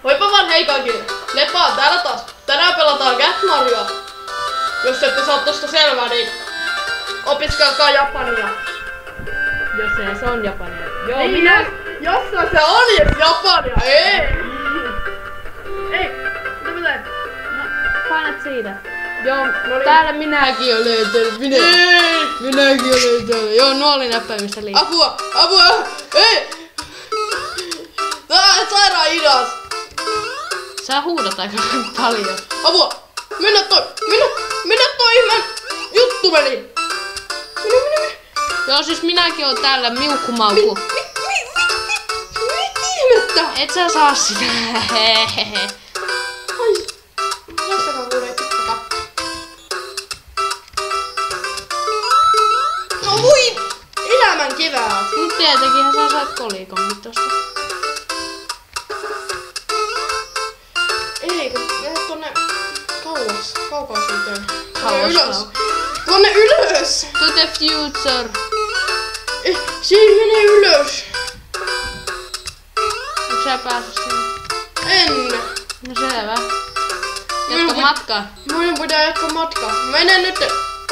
Voipa vaan hei kaikille. Leppa on täällä taas. Tänään pelataan Cat Marioa. Jos ette saa tosta selvää, niin opiskelkaa japania. Jos se on japania. Joo, Ei, minä... Jossa se on japania, ei! Ei, mitä mä teen? No, painat siitä. Joo, niin. täällä minäkin olen täällä. Minäkin olen täällä. Joo, nuolinäppäimistä liikaa. Apua! Ei! Tää on sairaan hidas! Sä huudat aika paljon. Apua! Minne toi ihmeen juttu meni? Minne? Joo, siis minäkin oon täällä miukkumaukku. Mitä ihmettä? Et sä saa sitä. Haistakaa kuulee tikkaka. No voi! Elämän kevää! Mut tietenkinhän sä saat kolikonkin tosta. Ei, kun lähdet tonne kaukaisuuteen. Kauas. Tuonne ylös! To the future. Siinä menee ylös. Onks sä päässyt sinne? En. No selvä. Jatka matkaa. Minun pitää jatkaa matkaa. Menen nyt.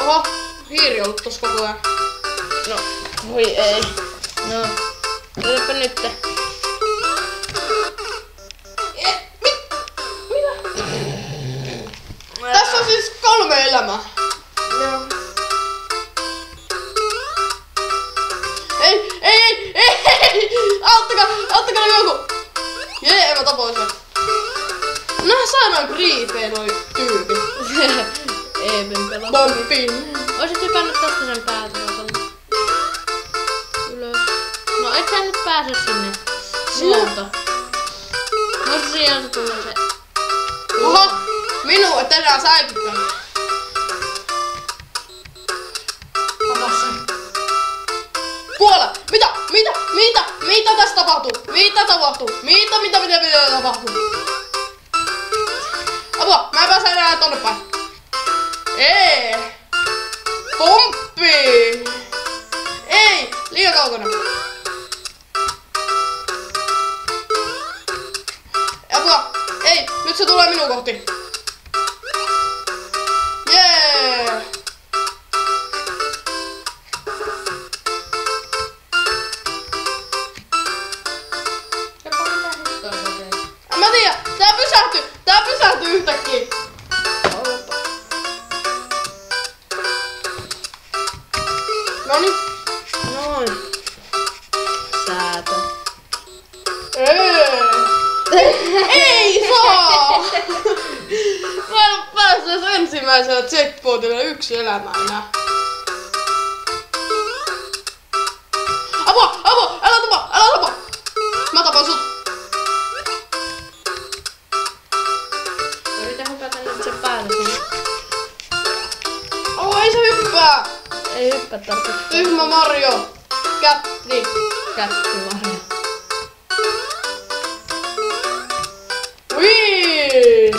Oho, hiiri on ollut tossa koko ajan. No, voi ei. No, yritäpä nytte. Tässä on siis 3 elämää. Joo. Ei! Auttakaa joku! Jee, mä tapoin sen. No saadaan kriipee noi tyypit. Eben pelaa. Bombin. Oisit hypännyt tosta sen päältä tonne. Ylös. No et sä nyt pääse sinne. Luonto. No siellä tulee se. Oho! Minua et enää säikyttänyt. Kuole! Mitä tässä tapahtuu? Mitä tapahtuu? Mitä tapahtuu? Apua! Mä en pääse enää tonne päin. Ei! Pomppi! Ei! Liian kaukana. Apua! Ei! Nyt se tulee minun kohti. Jee! Mä tiedän! Tää pysähtyy yhtäkkiä! Noniin. Noin. Säätö. Ei saa! Mä en oo päässyt ensimmäisellä checkpointilla 1 elämää enää. Apua! Älä tapa! Mä tapan sut! Yritä hypätä nyt sen päälle sinne. Ei se hyppää! Ei hyppää tarvitse. Tyhmä Mario! Kätti! Kättivarja. Wii!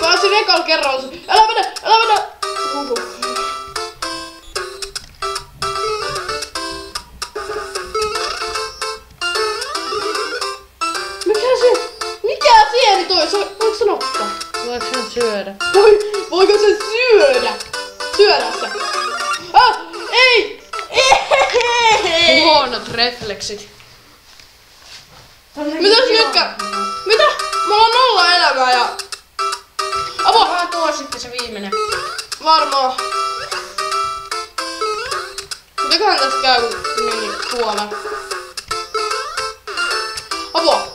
Pääsin ekalla kerralla. Älä mene! Huhu. Mikä sieni toi? Voiko sen ottaa? Voiko sen syödä? Voiko se syödä? Syödä se. Ei! Huonot refleksit. Mitäs nytkään? Mitä? Mulla on 0 elämää ja... Apua! Vaan tuo sitten se viimeinen. Varmaan. Mitäköhän tästä käy, kun meni tuolla? Apua!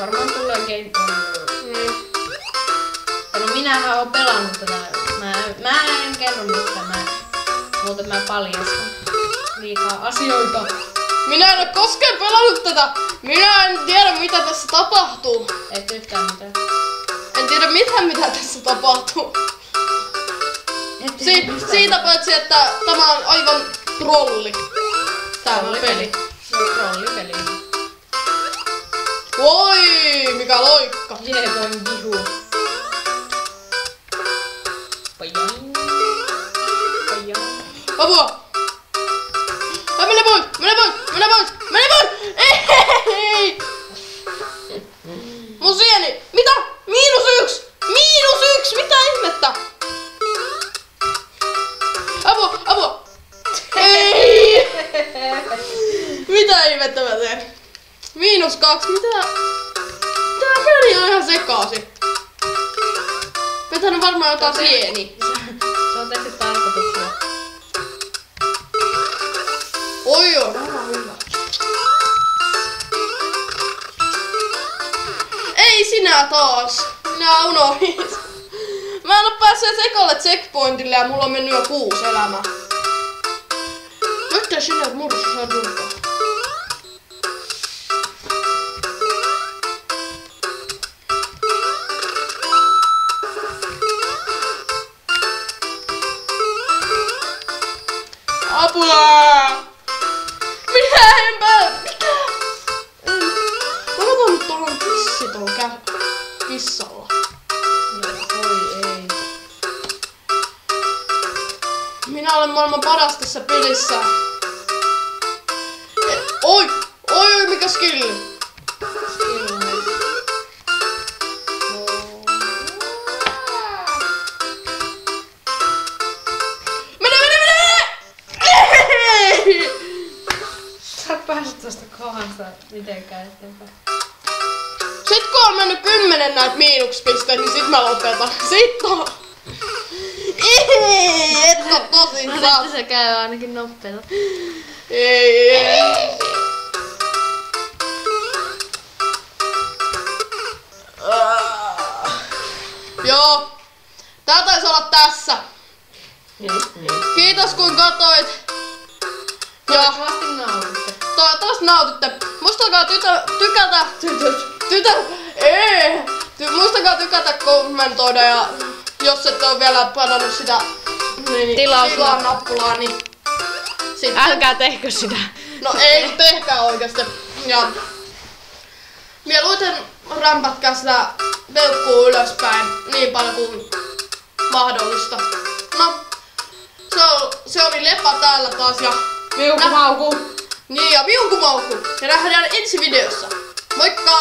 Varmaan tulee game over. Mm. No minähän oon pelannut tätä. Mä en kerro mitään. Muuten mä paljastan liikaa asioita. Minä en ole koskaan pelannut tätä. Minä en tiedä mitä tässä tapahtuu. Et yhtään mitään. En tiedä mitä tässä tapahtuu. Siitä paitsi, että tämä on aivan trolli. Tää on peli. Se on trollipeli. Voi, mikä loikka. Jeegon vihu. Pajan. Apua! Mene pois! Mene pois! Mene pois! Ei! Mun sieni! Mitä? -1! -1! Mitä ihmettä? Apua! Apua! Ei! Mitä ihmettä mä teen? -2. Mitä? Tää peli on ihan sekaisin. Pitänyt varmaan jotain sieni. Se on tehty tarkoituksella. Oi joo, nämä on hyvä. Ei sinä taas. Minä unohdin. Mä en oo päässyt ekalle checkpointille ja mulla on mennyt jo 6 elämää. Nyt sinä mursu saa durkaa. Apua! Minä en mitä? Mä otan nyt tuolla kissi tuolla kissalla. Oi ei. Minä olen maailman paras tässä pelissä. Oi! Oi, mikä skilli! Sä pääset tosta kohdasta mitenkään eteenpäin. Sit kun on mennyt 10 näitä miinuspisteitä, niin sit mä lopetan. Sit on... Ei, et oo tosissaan. Nyt se käy ainakin nopeeta. Ei. Joo. Tää taisi olla tässä. Kiitos kun katsoit. Ja Toivottavasti nautitte. toivottavasti nautitte. Muistakaa tykätä. Muistakaa tykätä, kommentoida ja jos et ole vielä pannut sitä niin, tilaa-nappulaa, niin sitten... Älkää tehkö sitä. No ei, tehkää oikeesti. Ja mieluiten rämpätkää sitä peukkuu ylöspäin niin paljon kuin mahdollista. No, se oli Lepä täällä taas ja... Viukumauku. Niin ja viukumaukku. Ja nähdään ensi videossa. Moikka!